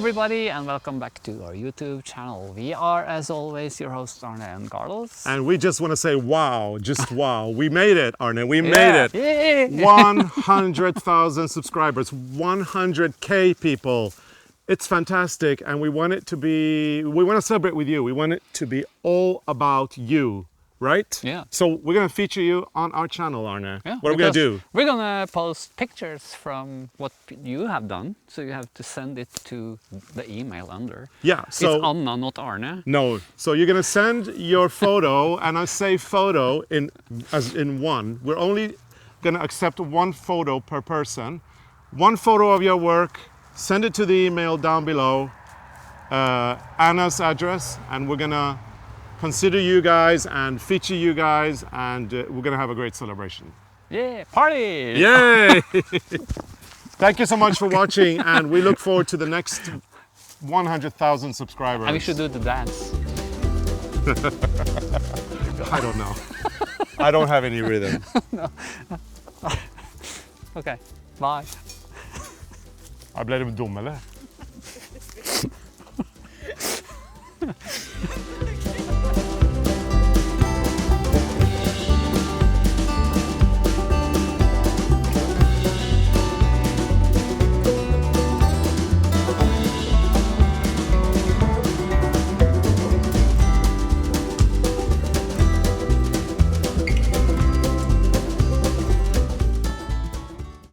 everybody, and welcome back to our YouTube channel. We are, as always, your hosts Arne and Carlos. And we just want to say wow, just wow. We made it, Arne, we made it. Yay. 100,000 subscribers, 100K people. It's fantastic, and we want to celebrate with you. We want it to be all about you, right? Yeah. So we're going to feature you on our channel, Arne. Yeah, what are we going to do? We're going to post pictures from what you have done, so you have to send it to the email under. Yeah, so it's Anna, not Arne. No, so you're going to send your photo, and I say photo as in one. We're only going to accept one photo per person. One photo of your work. Send it to the email down below, Anna's address, and we're gonna consider you guys and feature you guys, and we're gonna have a great celebration. Yeah, party! Yay! Thank you so much for watching, and we look forward to the next 100,000 subscribers. And we should do the dance. I don't know. I don't have any rhythm. No. Okay, bye. Jeg ble dum, eller?